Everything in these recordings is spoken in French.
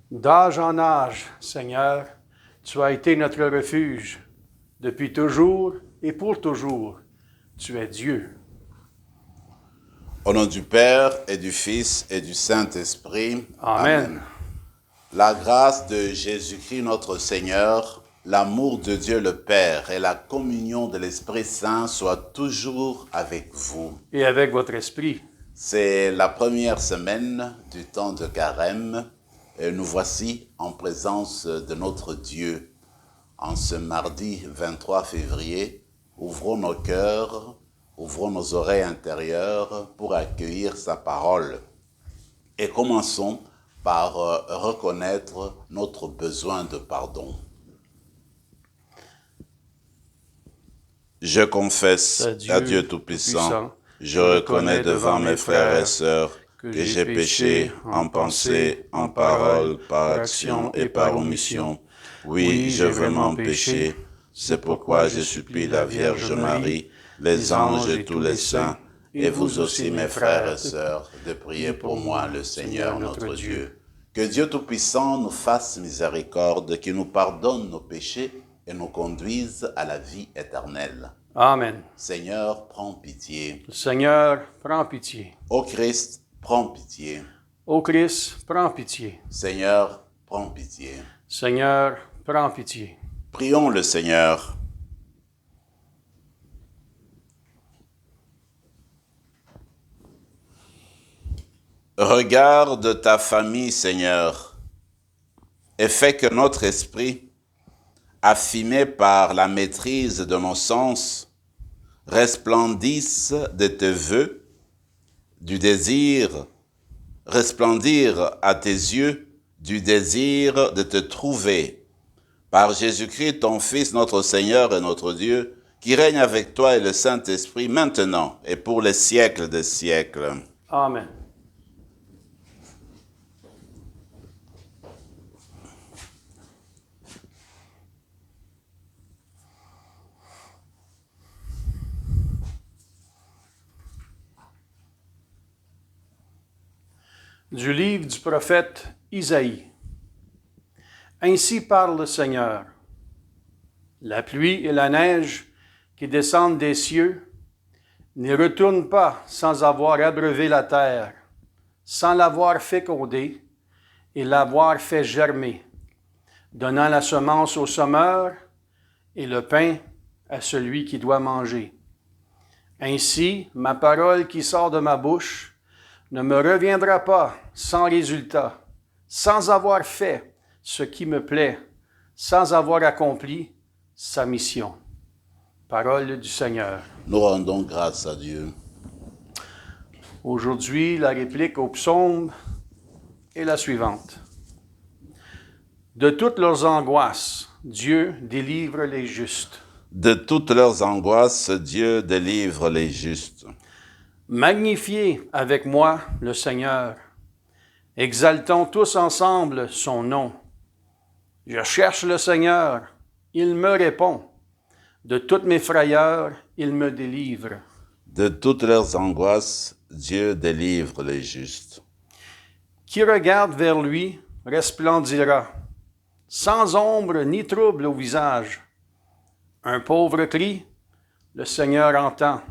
D'âge en âge, Seigneur, tu as été notre refuge. Depuis toujours et pour toujours, tu es Dieu. Au nom du Père et du Fils et du Saint-Esprit. Amen. La grâce de Jésus-Christ notre Seigneur, l'amour de Dieu le Père et la communion de l'Esprit Saint soient toujours avec vous. Et avec votre esprit. C'est la première semaine du temps de Carême et nous voici en présence de notre Dieu. En ce mardi 23 février, ouvrons nos cœurs, ouvrons nos oreilles intérieures pour accueillir sa parole. Et commençons par reconnaître notre besoin de pardon. Je confesse à Dieu Tout-Puissant, je reconnais devant mes frères et sœurs que j'ai péché en pensée, en parole, par action et par omission. Oui, j'ai vraiment péché. C'est pourquoi je supplie la Vierge Marie, les anges et tous les saints, et vous aussi mes frères et sœurs, de prier pour moi le Seigneur notre Dieu. Que Dieu Tout-Puissant nous fasse miséricorde, qu'il nous pardonne nos péchés et nous conduise à la vie éternelle. Amen. Seigneur, prends pitié. Seigneur, prends pitié. Ô Christ, prends pitié. Ô Christ, prends pitié. Seigneur, prends pitié. Seigneur, prends pitié. Prions le Seigneur. Regarde ta famille, Seigneur, et fais que notre esprit, affiné par la maîtrise de nos sens, resplendisse de tes vœux, du désir, resplendir à tes yeux du désir de te trouver. Par Jésus-Christ, ton Fils, notre Seigneur et notre Dieu, qui règne avec toi et le Saint-Esprit, maintenant et pour les siècles des siècles. Amen. Du livre du prophète Isaïe. Ainsi parle le Seigneur. La pluie et la neige qui descendent des cieux n'y retournent pas sans avoir abreuvé la terre, sans l'avoir fécondée et l'avoir fait germer, donnant la semence au semeur et le pain à celui qui doit manger. Ainsi, ma parole qui sort de ma bouche ne me reviendra pas sans résultat, sans avoir fait ce qui me plaît, sans avoir accompli sa mission. Parole du Seigneur. Nous rendons grâce à Dieu. Aujourd'hui, la réplique au psaume est la suivante. De toutes leurs angoisses, Dieu délivre les justes. De toutes leurs angoisses, Dieu délivre les justes. Magnifiez avec moi le Seigneur. Exaltons tous ensemble son nom. Je cherche le Seigneur, il me répond. De toutes mes frayeurs, il me délivre. De toutes leurs angoisses, Dieu délivre les justes. Qui regarde vers lui resplendira, sans ombre ni trouble au visage. Un pauvre crie, le Seigneur entend.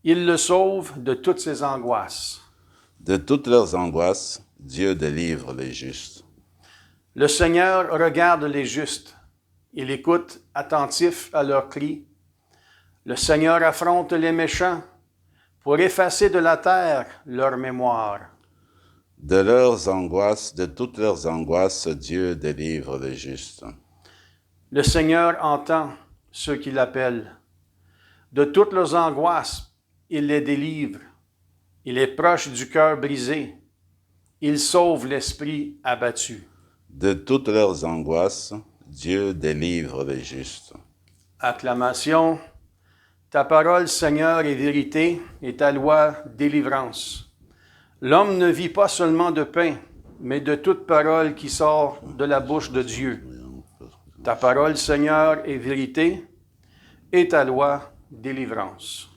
Il le sauve de toutes ses angoisses. De toutes leurs angoisses, Dieu délivre les justes. Le Seigneur regarde les justes. Il écoute attentif à leurs cris. Le Seigneur affronte les méchants pour effacer de la terre leur mémoire. De leurs angoisses, de toutes leurs angoisses, Dieu délivre les justes. Le Seigneur entend ceux qui l'appellent. De toutes leurs angoisses, il les délivre. Il est proche du cœur brisé. Il sauve l'esprit abattu. De toutes leurs angoisses, Dieu délivre les justes. Acclamation. Ta parole, Seigneur, est vérité et ta loi, délivrance. L'homme ne vit pas seulement de pain, mais de toute parole qui sort de la bouche de Dieu. Ta parole, Seigneur, est vérité et ta loi, délivrance.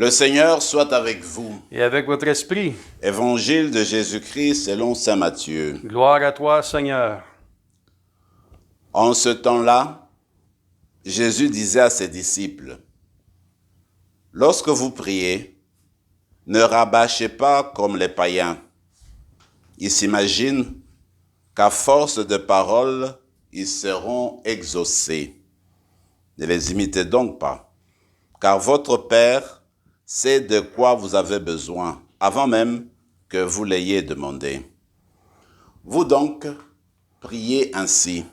Le Seigneur soit avec vous. Et avec votre esprit. Évangile de Jésus-Christ selon saint Matthieu. Gloire à toi, Seigneur. En ce temps-là, Jésus disait à ses disciples, « Lorsque vous priez, ne rabâchez pas comme les païens. Ils s'imaginent qu'à force de paroles, ils seront exaucés. Ne les imitez donc pas, car votre Père sait de quoi vous avez besoin, avant même que vous l'ayez demandé. Vous donc, priez ainsi.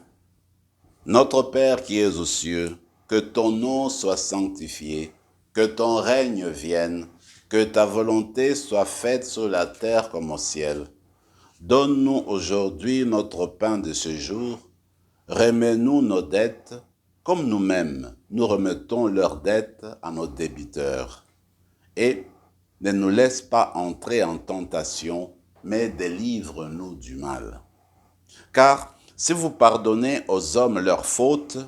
Notre Père qui es aux cieux, que ton nom soit sanctifié, que ton règne vienne, que ta volonté soit faite sur la terre comme au ciel. Donne-nous aujourd'hui notre pain de ce jour. Remets-nous nos dettes, comme nous-mêmes nous remettons leurs dettes à nos débiteurs. Et ne nous laisse pas entrer en tentation, mais délivre-nous du mal. Car si vous pardonnez aux hommes leurs fautes,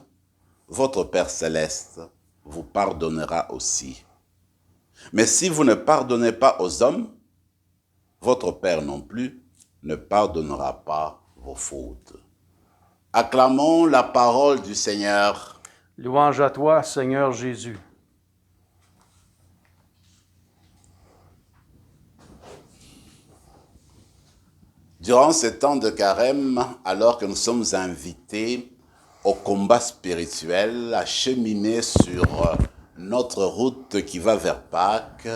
votre Père céleste vous pardonnera aussi. Mais si vous ne pardonnez pas aux hommes, votre Père non plus ne pardonnera pas vos fautes. Acclamons la parole du Seigneur. Louange à toi, Seigneur Jésus. Durant ce temps de carême, alors que nous sommes invités au combat spirituel, à cheminer sur notre route qui va vers Pâques,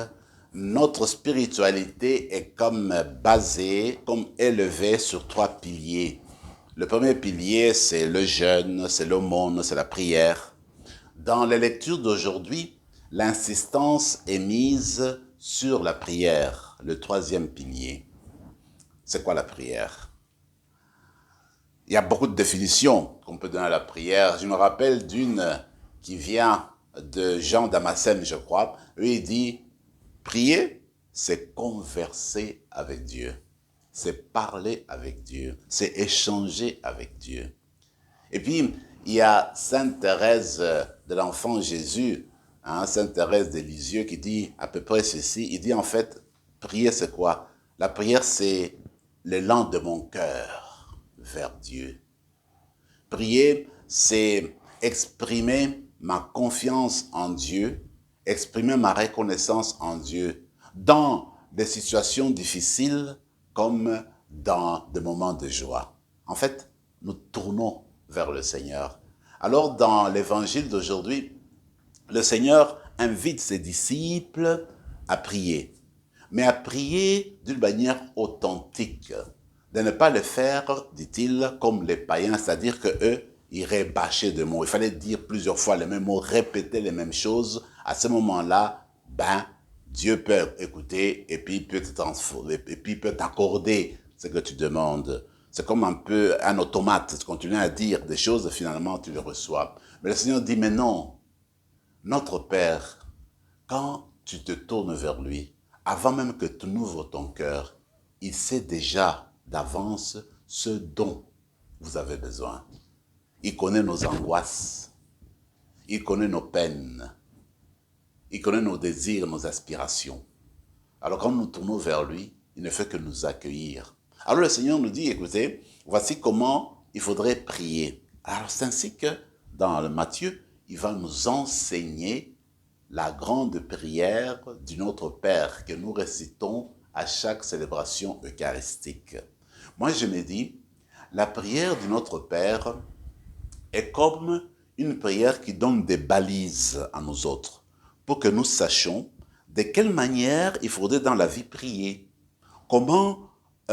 notre spiritualité est comme basée, comme élevée sur 3 piliers. Le premier pilier, c'est le jeûne, c'est l'aumône, c'est la prière. Dans les lectures d'aujourd'hui, l'insistance est mise sur la prière, le 3e pilier. C'est quoi la prière? Il y a beaucoup de définitions qu'on peut donner à la prière. Je me rappelle d'une qui vient de Jean Damascène, je crois. Lui, il dit, prier, c'est converser avec Dieu. C'est parler avec Dieu. C'est échanger avec Dieu. Et puis, il y a Sainte Thérèse de l'Enfant Jésus, Sainte Thérèse de Lisieux, qui dit à peu près ceci. Il dit en fait, prier, c'est quoi? La prière, c'est l'élan de mon cœur vers Dieu. Prier, c'est exprimer ma confiance en Dieu, exprimer ma reconnaissance en Dieu dans des situations difficiles comme dans des moments de joie. En fait, nous tournons vers le Seigneur. Alors, dans l'évangile d'aujourd'hui, le Seigneur invite ses disciples à prier. Mais à prier d'une manière authentique, de ne pas le faire, dit-il, comme les païens, c'est-à-dire qu'eux, ils rabâchaient des mots. Il fallait dire plusieurs fois les mêmes mots, répéter les mêmes choses. À ce moment-là, Dieu peut écouter et puis peut te transformer, et puis peut t'accorder ce que tu demandes. C'est comme un peu un automate. Tu continues à dire des choses, finalement, tu les reçois. Mais le Seigneur dit, mais non, notre Père, quand tu te tournes vers lui, avant même que tu n'ouvres ton cœur, il sait déjà d'avance ce dont vous avez besoin. Il connaît nos angoisses, il connaît nos peines, il connaît nos désirs, nos aspirations. Alors quand nous tournons vers lui, il ne fait que nous accueillir. Alors le Seigneur nous dit, écoutez, voici comment il faudrait prier. Alors c'est ainsi que dans le Matthieu, il va nous enseigner la grande prière du Notre Père que nous récitons à chaque célébration eucharistique. Moi, je me dis, la prière du Notre Père est comme une prière qui donne des balises à nous autres pour que nous sachions de quelle manière il faudrait dans la vie prier. Comment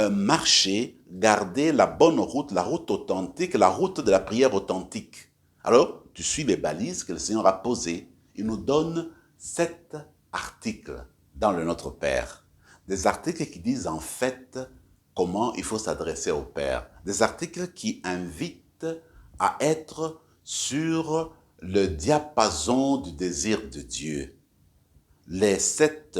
marcher, garder la bonne route, la route authentique, la route de la prière authentique. Alors, tu suis les balises que le Seigneur a posées. Il nous donne 7 articles dans le Notre Père. Des articles qui disent en fait comment il faut s'adresser au Père. Des articles qui invitent à être sur le diapason du désir de Dieu. Les 7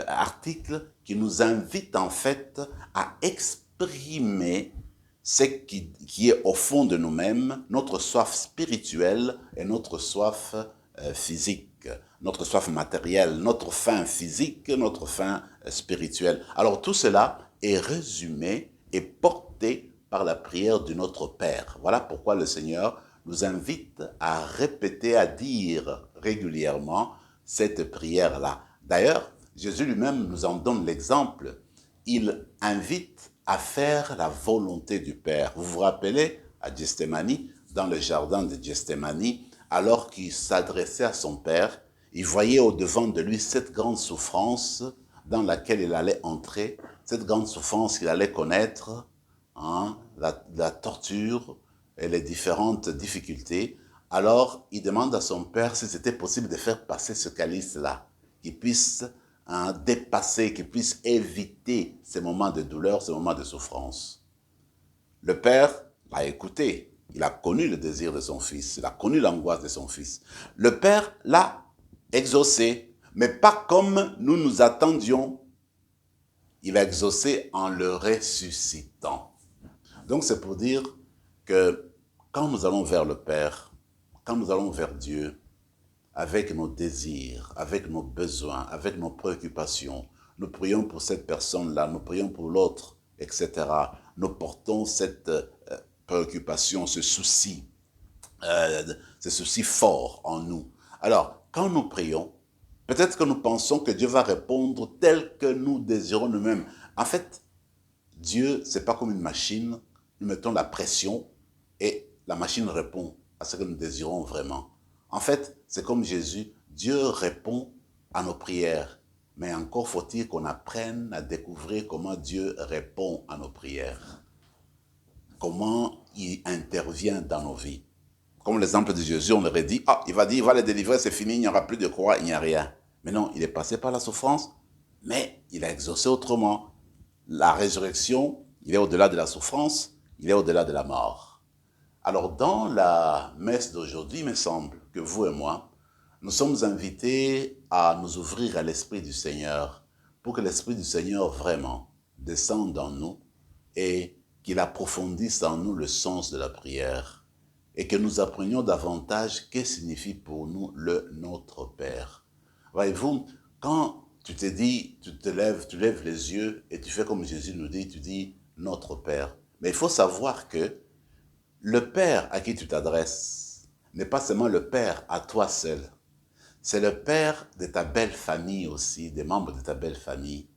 articles qui nous invitent en fait à exprimer ce qui est au fond de nous-mêmes, notre soif spirituelle et notre soif physique. notre soif matérielle, notre faim physique, notre faim spirituelle. Alors tout cela est résumé et porté par la prière de notre Père. Voilà pourquoi le Seigneur nous invite à répéter, à dire régulièrement cette prière-là. D'ailleurs, Jésus lui-même nous en donne l'exemple. Il invite à faire la volonté du Père. Vous vous rappelez, à Gethsémani, dans le jardin de Gethsémani, alors qu'il s'adressait à son Père, il voyait au-devant de lui cette grande souffrance dans laquelle il allait entrer, cette grande souffrance qu'il allait connaître, la torture et les différentes difficultés. Alors, il demande à son Père si c'était possible de faire passer ce calice-là, qu'il puisse dépasser, qu'il puisse éviter ces moments de douleur, ces moments de souffrance. Le Père l'a écouté. Il a connu le désir de son fils. Il a connu l'angoisse de son fils. Le Père l'a exaucé, mais pas comme nous nous attendions. Il a exaucé en le ressuscitant. Donc c'est pour dire que quand nous allons vers le Père, quand nous allons vers Dieu, avec nos désirs, avec nos besoins, avec nos préoccupations, nous prions pour cette personne-là, nous prions pour l'autre, etc. Nous portons cette préoccupation, ce souci fort en nous. Alors, quand nous prions, peut-être que nous pensons que Dieu va répondre tel que nous désirons nous-mêmes. En fait, Dieu, c'est pas comme une machine. Nous mettons la pression et la machine répond à ce que nous désirons vraiment. En fait, c'est comme Jésus. Dieu répond à nos prières. Mais encore faut-il qu'on apprenne à découvrir comment Dieu répond à nos prières. Comment il intervient dans nos vies. Comme l'exemple de Jésus, on aurait dit, il va les délivrer, c'est fini, il n'y aura plus de croix, il n'y a rien. Mais non, il est passé par la souffrance, mais il a exaucé autrement. La résurrection, il est au-delà de la souffrance, il est au-delà de la mort. Alors, dans la messe d'aujourd'hui, il me semble que vous et moi, nous sommes invités à nous ouvrir à l'Esprit du Seigneur pour que l'Esprit du Seigneur vraiment descende en nous et qu'il approfondisse en nous le sens de la prière et que nous apprenions davantage ce que signifie pour nous le Notre Père. Voyez-vous, quand tu te dis, tu lèves les yeux et tu fais comme Jésus nous dit, tu dis Notre Père. Mais il faut savoir que le Père à qui tu t'adresses n'est pas seulement le Père à toi seul. C'est le Père de ta belle famille aussi, des membres de ta belle famille.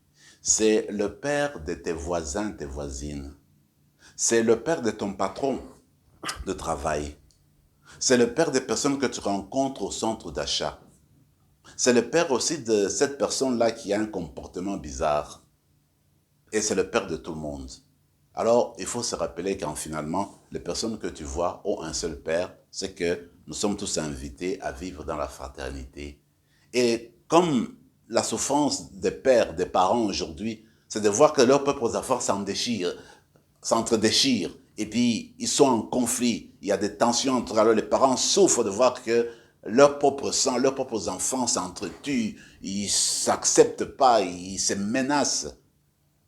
C'est le Père de tes voisins, tes voisines. C'est le Père de ton patron de travail. C'est le Père des personnes que tu rencontres au centre d'achat. C'est le Père aussi de cette personne-là qui a un comportement bizarre. Et c'est le Père de tout le monde. Alors, il faut se rappeler qu'en finalement, les personnes que tu vois ont un seul Père, c'est que nous sommes tous invités à vivre dans la fraternité. Et comme la souffrance des pères, des parents aujourd'hui, c'est de voir que leurs propres affaires s'entre-déchirent, et puis ils sont en conflit, il y a des tensions entre eux. Alors les parents souffrent de voir que leur propre sang, leurs propres enfants s'entretuent, ils ne s'acceptent pas, ils se menacent.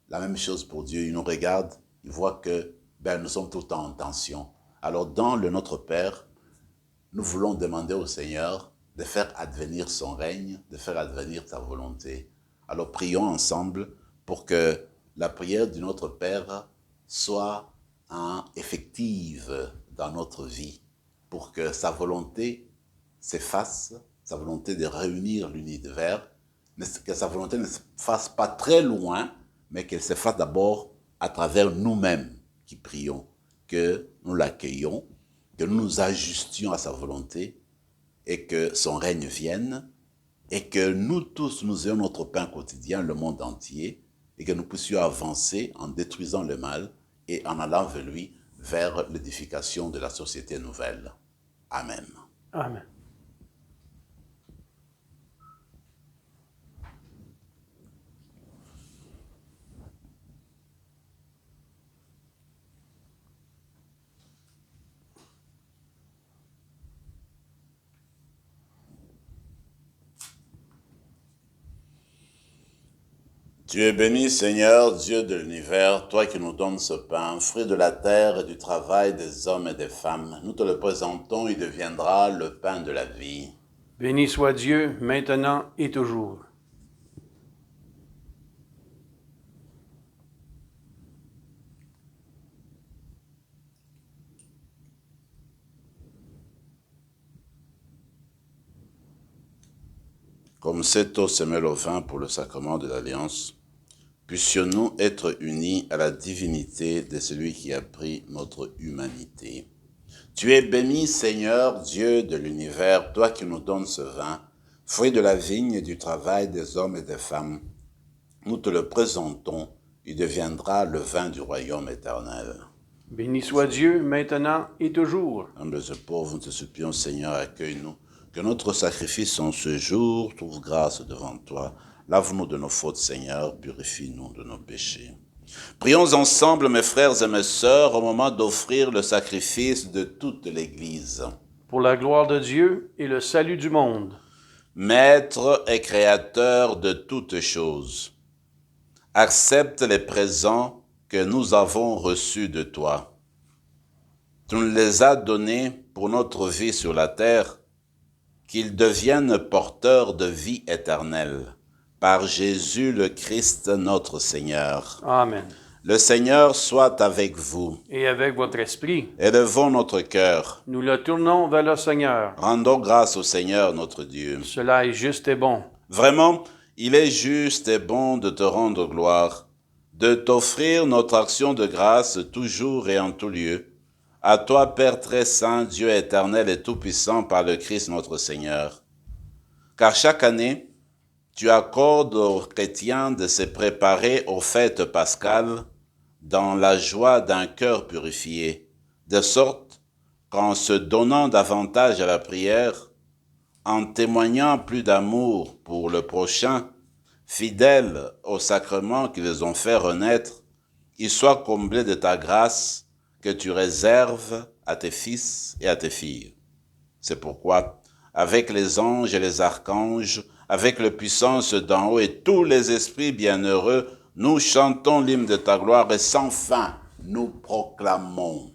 La même chose pour Dieu, il nous regarde, il voit que nous sommes tout le temps en tension. Alors dans le Notre Père, nous voulons demander au Seigneur de faire advenir son règne, de faire advenir sa volonté. Alors prions ensemble pour que la prière du Notre Père soit effective dans notre vie, pour que sa volonté s'efface, sa volonté de réunir l'univers, que sa volonté ne se fasse pas très loin, mais qu'elle se fasse d'abord à travers nous-mêmes qui prions, que nous l'accueillons, que nous nous ajustions à sa volonté et que son règne vienne et que nous tous, nous ayons notre pain quotidien, le monde entier, et que nous puissions avancer en détruisant le mal et en allant vers lui, vers l'édification de la société nouvelle. Amen. Amen. Tu es béni, Seigneur, Dieu de l'univers, toi qui nous donnes ce pain, fruit de la terre et du travail des hommes et des femmes. Nous te le présentons, il deviendra le pain de la vie. Béni soit Dieu, maintenant et toujours. Comme cette eau se mêle au vin pour le sacrement de l'Alliance, puissions-nous être unis à la divinité de celui qui a pris notre humanité. Tu es béni, Seigneur, Dieu de l'univers, toi qui nous donnes ce vin, fruit de la vigne et du travail des hommes et des femmes. Nous te le présentons, il deviendra le vin du royaume éternel. Béni soit Dieu, maintenant et toujours. Humbles et pauvres, nous te supplions, Seigneur, accueille-nous. Que notre sacrifice en ce jour trouve grâce devant toi. Lave-nous de nos fautes, Seigneur, purifie-nous de nos péchés. Prions ensemble, mes frères et mes sœurs, au moment d'offrir le sacrifice de toute l'Église. Pour la gloire de Dieu et le salut du monde. Maître et créateur de toutes choses, accepte les présents que nous avons reçus de toi. Tu nous les as donnés pour notre vie sur la terre, qu'ils deviennent porteurs de vie éternelle. Par Jésus le Christ notre Seigneur. Amen. Le Seigneur soit avec vous. Et avec votre esprit. Élevons notre cœur. Nous le tournons vers le Seigneur. Rendons grâce au Seigneur notre Dieu. Cela est juste et bon. Vraiment, il est juste et bon de te rendre gloire, de t'offrir notre action de grâce toujours et en tout lieu. À toi, Père très saint, Dieu éternel et tout-puissant par le Christ notre Seigneur. Car chaque année, tu accordes aux chrétiens de se préparer aux fêtes pascales dans la joie d'un cœur purifié, de sorte qu'en se donnant davantage à la prière, en témoignant plus d'amour pour le prochain, fidèles au sacrement qui les ont fait renaître, ils soient comblés de ta grâce que tu réserves à tes fils et à tes filles. C'est pourquoi, avec les anges et les archanges, avec la puissance d'en haut et tous les esprits bienheureux, nous chantons l'hymne de ta gloire et sans fin, nous proclamons.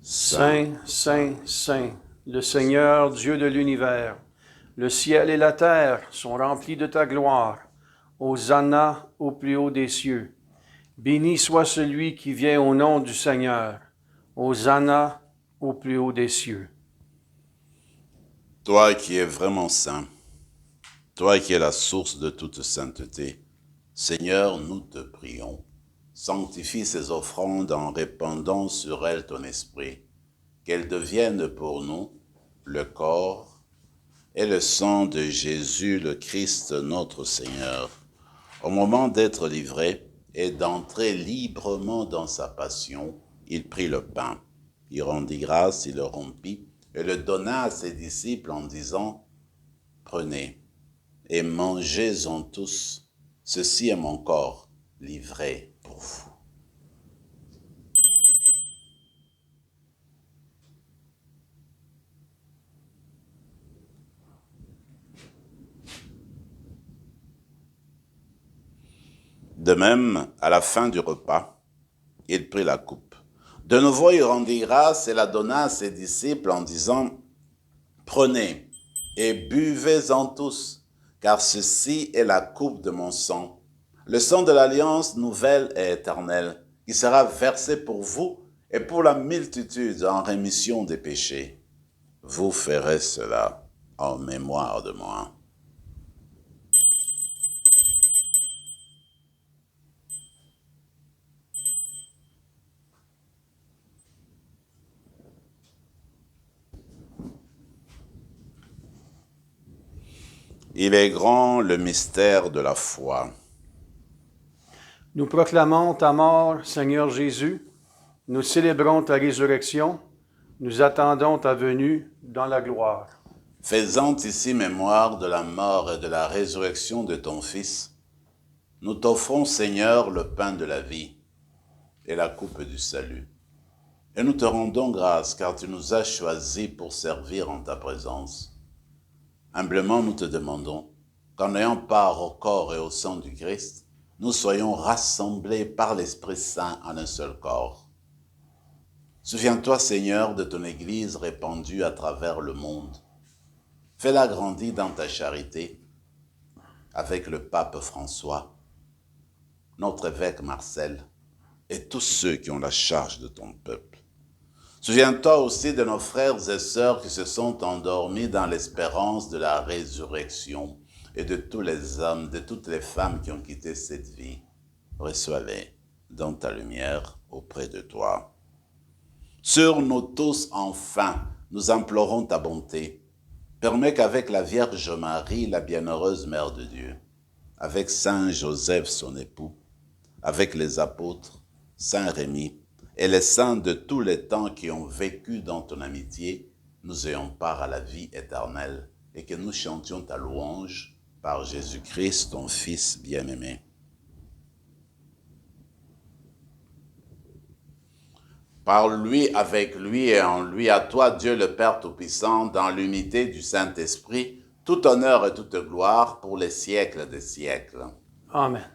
Saint, Saint, Saint, le Seigneur Dieu de l'univers, le ciel et la terre sont remplis de ta gloire. Hosanna au plus haut des cieux. Béni soit celui qui vient au nom du Seigneur. Hosanna au plus haut des cieux. Toi qui es vraiment saint, toi qui es la source de toute sainteté, Seigneur, nous te prions. Sanctifie ces offrandes en répandant sur elles ton esprit, qu'elles deviennent pour nous le corps et le sang de Jésus le Christ notre Seigneur. Au moment d'être livré et d'entrer librement dans sa passion, il prit le pain. Il rendit grâce, il le rompit et le donna à ses disciples en disant « Prenez et mangez-en tous, ceci est mon corps livré pour vous. » De même, à la fin du repas, il prit la coupe. De nouveau, il rendit grâce et la donna à ses disciples en disant « Prenez et buvez-en tous, car ceci est la coupe de mon sang, le sang de l'alliance nouvelle et éternelle, qui sera versé pour vous et pour la multitude en rémission des péchés. Vous ferez cela en mémoire de moi. » Il est grand le mystère de la foi. Nous proclamons ta mort, Seigneur Jésus. Nous célébrons ta résurrection. Nous attendons ta venue dans la gloire. Faisant ici mémoire de la mort et de la résurrection de ton Fils, nous t'offrons, Seigneur, le pain de la vie et la coupe du salut. Et nous te rendons grâce, car tu nous as choisis pour servir en ta présence. Humblement, nous te demandons qu'en ayant part au corps et au sang du Christ, nous soyons rassemblés par l'Esprit Saint en un seul corps. Souviens-toi, Seigneur, de ton Église répandue à travers le monde. Fais-la grandir dans ta charité avec le pape François, notre évêque Marcel et tous ceux qui ont la charge de ton peuple. Souviens-toi aussi de nos frères et sœurs qui se sont endormis dans l'espérance de la résurrection et de tous les hommes, de toutes les femmes qui ont quitté cette vie. Reçois-les dans ta lumière auprès de toi. Sur nous tous, enfin, nous implorons ta bonté. Permets qu'avec la Vierge Marie, la bienheureuse Mère de Dieu, avec Saint Joseph, son époux, avec les apôtres, Saint Rémy, et les saints de tous les temps qui ont vécu dans ton amitié, nous ayons part à la vie éternelle et que nous chantions ta louange par Jésus-Christ, ton Fils bien-aimé. Par lui, avec lui et en lui, à toi, Dieu le Père Tout-Puissant, dans l'unité du Saint-Esprit, tout honneur et toute gloire pour les siècles des siècles. Amen.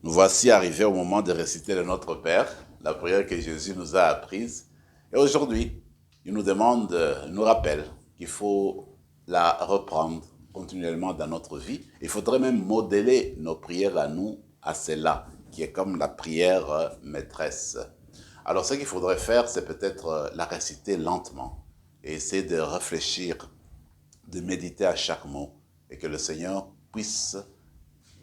Nous voici arrivés au moment de réciter le Notre Père, la prière que Jésus nous a apprise. Et aujourd'hui, il nous demande, il nous rappelle qu'il faut la reprendre continuellement dans notre vie. Il faudrait même modeler nos prières à nous, à celle-là, qui est comme la prière maîtresse. Alors ce qu'il faudrait faire, c'est peut-être la réciter lentement et essayer de réfléchir, de méditer à chaque mot et que le Seigneur puisse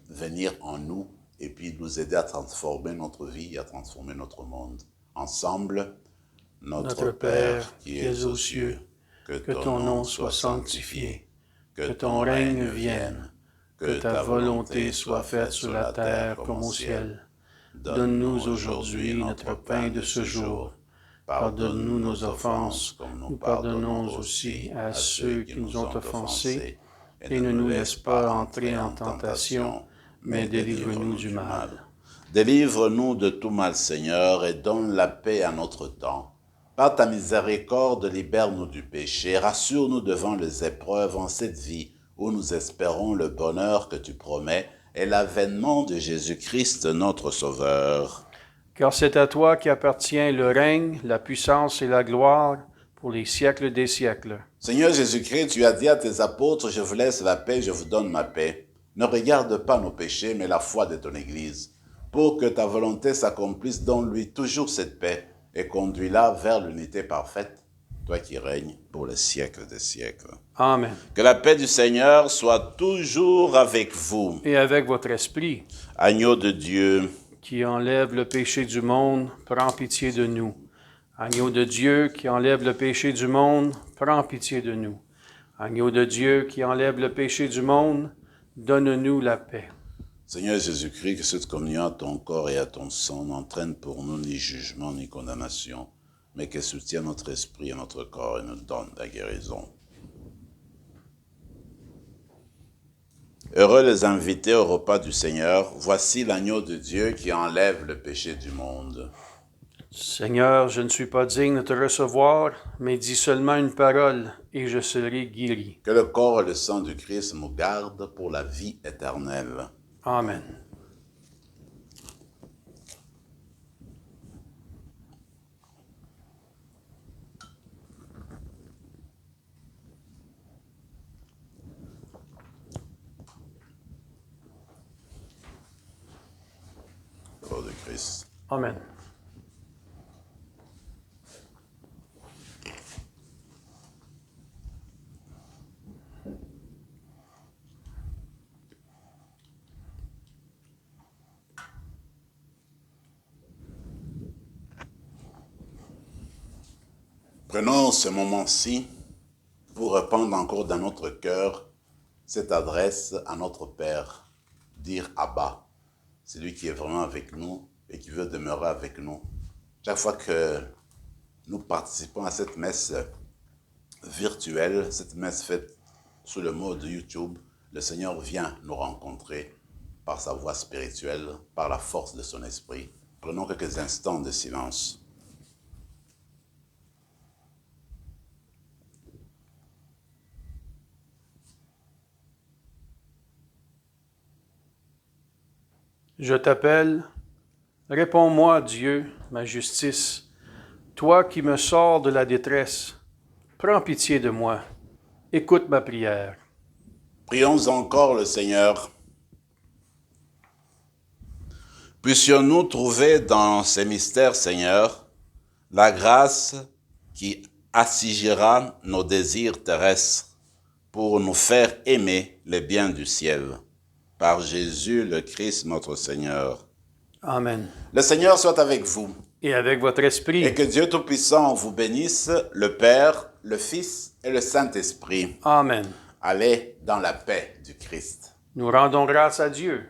venir en nous et puis nous aider à transformer notre vie, à transformer notre monde. Ensemble, notre Père qui es aux cieux, que ton nom soit sanctifié, que ton règne vienne, que ta volonté soit faite sur la terre comme au ciel. Donne-nous aujourd'hui notre pain de ce jour. Pardonne-nous nos offenses, comme nous pardonnons aussi à ceux qui nous ont offensés, et ne nous laisse pas entrer en tentation, mais délivre-nous du mal. Délivre-nous de tout mal, Seigneur, et donne la paix à notre temps. Par ta miséricorde, libère-nous du péché, rassure-nous devant les épreuves en cette vie où nous espérons le bonheur que tu promets et l'avènement de Jésus-Christ, notre Sauveur. Car c'est à toi qu'appartient le règne, la puissance et la gloire pour les siècles des siècles. Seigneur Jésus-Christ, tu as dit à tes apôtres, je vous laisse la paix, je vous donne ma paix. Ne regarde pas nos péchés, mais la foi de ton Église. Pour que ta volonté s'accomplisse, donne-lui toujours cette paix et conduis-la vers l'unité parfaite, toi qui règnes pour les siècles des siècles. Amen. Que la paix du Seigneur soit toujours avec vous. Et avec votre esprit. Agneau de Dieu, qui enlève le péché du monde, prends pitié de nous. Agneau de Dieu qui enlève le péché du monde, prends pitié de nous. Agneau de Dieu qui enlève le péché du monde, donne-nous la paix. Seigneur Jésus-Christ, que cette communion à ton corps et à ton sang n'entraîne pour nous ni jugement ni condamnation, mais qu'elle soutienne notre esprit et notre corps et nous donne la guérison. Heureux les invités au repas du Seigneur, voici l'agneau de Dieu qui enlève le péché du monde. Seigneur, je ne suis pas digne de te recevoir, mais dis seulement une parole et je serai guéri. Que le corps et le sang du Christ nous gardent pour la vie éternelle. Amen. Corps de Christ. Amen. Prenons ce moment-ci pour répandre encore dans notre cœur cette adresse à notre Père, dire Abba. C'est lui qui est vraiment avec nous et qui veut demeurer avec nous. Chaque fois que nous participons à cette messe virtuelle, cette messe faite sous le mode YouTube, le Seigneur vient nous rencontrer par sa voix spirituelle, par la force de son esprit. Prenons quelques instants de silence. Je t'appelle, réponds-moi, Dieu, ma justice, toi qui me sors de la détresse. prends pitié de moi. Écoute ma prière. Prions encore le Seigneur. Puissions-nous trouver dans ces mystères, Seigneur, la grâce qui assigira nos désirs terrestres pour nous faire aimer les biens du ciel. Par Jésus le Christ, notre Seigneur. Amen. Le Seigneur soit avec vous. Et avec votre esprit. Et que Dieu Tout-Puissant vous bénisse, le Père, le Fils et le Saint-Esprit. Amen. Allez dans la paix du Christ. Nous rendons grâce à Dieu.